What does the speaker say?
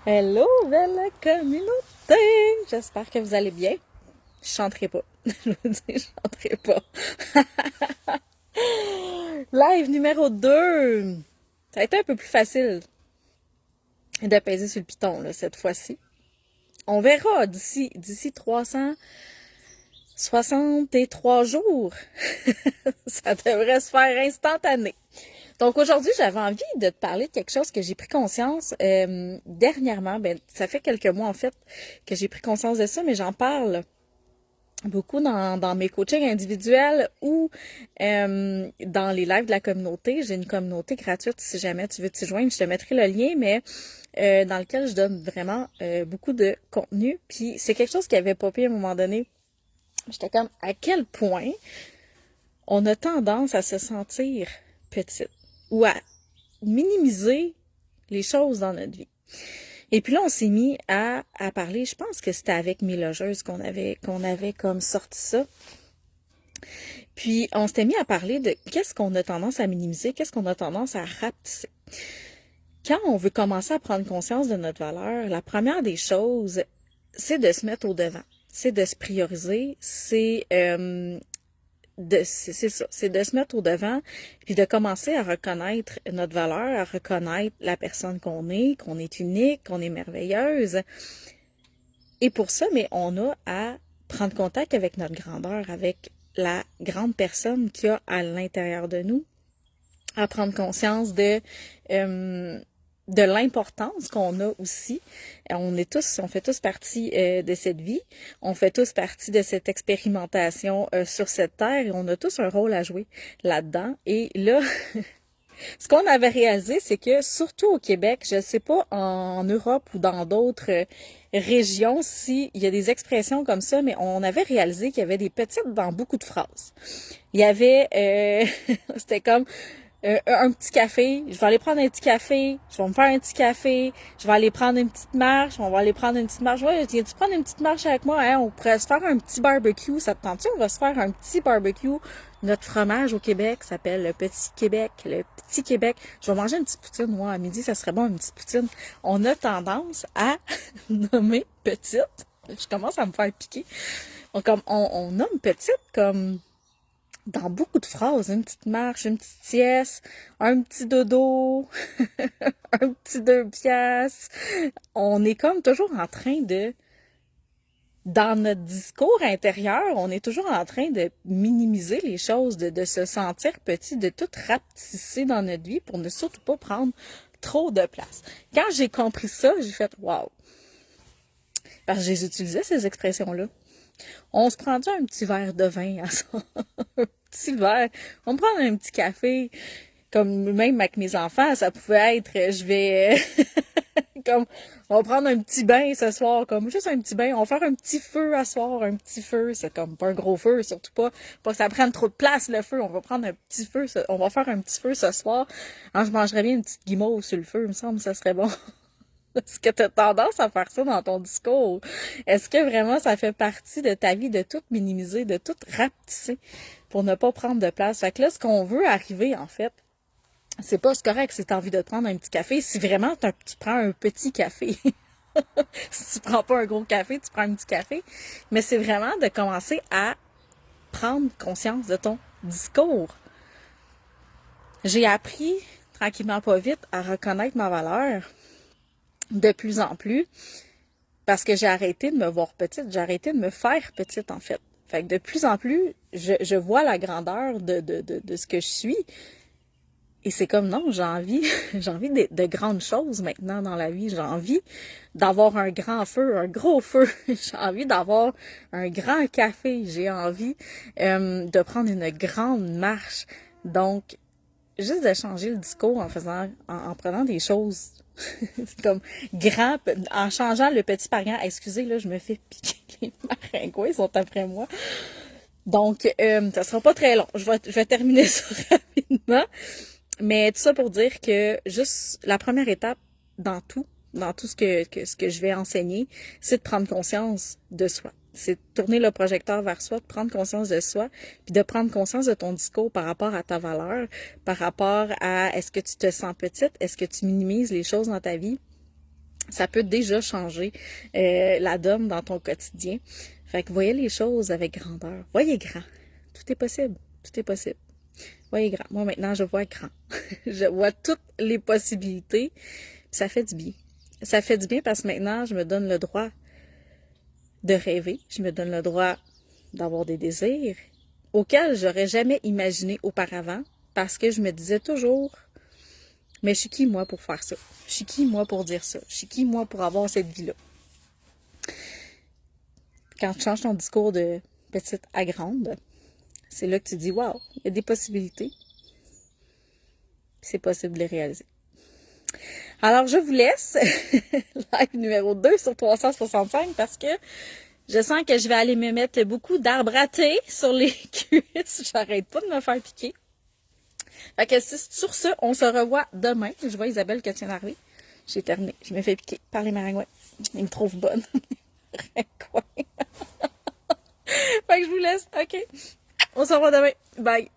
Hello, belle communauté! J'espère que vous allez bien. Je chanterai pas. Je vous dis, je chanterai pas. Live numéro 2. Ça a été un peu plus facile de peser sur le piton, là, cette fois-ci. On verra d'ici 363 jours. Ça devrait se faire instantané. Donc aujourd'hui, j'avais envie de te parler de quelque chose que j'ai pris conscience dernièrement. Ben, ça fait quelques mois en fait que j'ai pris conscience de ça, mais j'en parle beaucoup dans mes coachings individuels ou dans les lives de la communauté. J'ai une communauté gratuite si jamais tu veux t'y joindre. Je te mettrai le lien, mais dans lequel je donne vraiment beaucoup de contenu. Puis c'est quelque chose qui avait popé à un moment donné. J'étais comme à quel point on a tendance à se sentir petite ou à minimiser les choses dans notre vie. Et puis là, on s'est mis à parler, je pense que c'était avec mes logeuses qu'on avait comme sorti ça. Puis on s'était mis à parler de qu'est-ce qu'on a tendance à minimiser, qu'est-ce qu'on a tendance à rapetisser. Quand on veut commencer à prendre conscience de notre valeur, la première des choses, c'est de se mettre au devant, c'est de se prioriser, c'est ça, c'est de se mettre au devant, puis de commencer à reconnaître notre valeur, à reconnaître la personne qu'on est unique, qu'on est merveilleuse. Et pour ça, mais on a à prendre contact avec notre grandeur, avec la grande personne qu'il y a à l'intérieur de nous, à prendre conscience de l'importance qu'on a aussi. On fait tous partie de cette vie. On fait tous partie de cette expérimentation sur cette terre et on a tous un rôle à jouer là-dedans. Et là, ce qu'on avait réalisé, c'est que surtout au Québec, je ne sais pas en Europe ou dans d'autres régions s'il y a des expressions comme ça, mais on avait réalisé qu'il y avait des petites dans beaucoup de phrases. Il y avait, c'était comme un petit café, je vais aller prendre un petit café, je vais me faire un petit café, je vais aller prendre une petite marche, on va aller prendre une petite marche. Ouais, viens-tu prendre une petite marche avec moi? Hein? On pourrait se faire un petit barbecue, ça te tente-tu? On va se faire un petit barbecue. Notre fromage au Québec s'appelle le Petit Québec. Le Petit Québec. Je vais manger une petite poutine, moi, à midi, ça serait bon, une petite poutine. On a tendance à nommer petite. Je commence à me faire piquer. On nomme petite comme dans beaucoup de phrases, une petite marche, une petite sieste, un petit dodo, un petit 2 piastres. On est comme toujours en train dans notre discours intérieur, on est toujours en train de minimiser les choses, de se sentir petit, de tout rapetisser dans notre vie pour ne surtout pas prendre trop de place. Quand j'ai compris ça, j'ai fait « wow ». Parce que j'ai utilisé ces expressions-là. On se prend un petit verre de vin à ça? Un petit verre. On me prend un petit café. Comme même avec mes enfants, ça pouvait être, je vais, comme, on va prendre un petit bain ce soir, comme juste un petit bain. On va faire un petit feu à soir, un petit feu. C'est comme pas un gros feu, surtout pas que ça prenne trop de place le feu. On va prendre un petit feu, on va faire un petit feu ce soir. Alors, je mangerais bien une petite guimauve sur le feu, il me semble, ça serait bon. Est-ce que tu as tendance à faire ça dans ton discours? Est-ce que vraiment ça fait partie de ta vie de tout minimiser, de tout rapetisser pour ne pas prendre de place? Fait que là, ce qu'on veut arriver, en fait, c'est pas correct si tu as envie de te prendre un petit café. Si vraiment tu prends un petit café, si tu prends pas un gros café, tu prends un petit café. Mais c'est vraiment de commencer à prendre conscience de ton discours. J'ai appris, tranquillement pas vite, à reconnaître ma valeur de plus en plus parce que j'ai arrêté de me voir petite, j'ai arrêté de me faire petite en fait. Fait que de plus en plus, je vois la grandeur de ce que je suis. Et c'est comme non, j'ai envie de grandes choses maintenant dans la vie. J'ai envie d'avoir un grand feu, un gros feu. J'ai envie d'avoir un grand café. J'ai envie de prendre une grande marche. Donc, juste de changer le discours en prenant des choses comme grand, en changeant le petit par grand. Excusez, là, je me fais piquer les maringouins, ils sont après moi. Donc, ça sera pas très long. Je vais terminer ça rapidement. Mais tout ça pour dire que juste la première étape dans tout ce que je vais enseigner, c'est de prendre conscience de soi. C'est de tourner le projecteur vers soi, de prendre conscience de soi, puis de prendre conscience de ton discours par rapport à ta valeur, par rapport à est-ce que tu te sens petite, est-ce que tu minimises les choses dans ta vie. ça peut déjà changer la donne dans ton quotidien. Fait que voyez les choses avec grandeur. Voyez grand. Tout est possible. Tout est possible. Voyez grand. Moi, maintenant, je vois grand. Je vois toutes les possibilités. Puis ça fait du bien. Ça fait du bien parce que maintenant, je me donne le droit de rêver. Je me donne le droit d'avoir des désirs auxquels j'aurais jamais imaginé auparavant parce que je me disais toujours, mais je suis qui, moi, pour faire ça? Je suis qui, moi, pour dire ça? Je suis qui, moi, pour avoir cette vie-là? Quand tu changes ton discours de petite à grande, c'est là que tu dis, wow, il y a des possibilités. C'est possible de les réaliser. Alors, je vous laisse. Live numéro 2 sur 365 parce que je sens que je vais aller me mettre beaucoup d'arbres à thé sur les cuisses. J'arrête pas de me faire piquer. Fait que sur ce, on se revoit demain. Je vois Isabelle qui tient d'arriver. J'ai terminé. Je me fais piquer par les maringouins. Ils me trouvent bonne. Fait que je vous laisse. OK. On se revoit demain. Bye.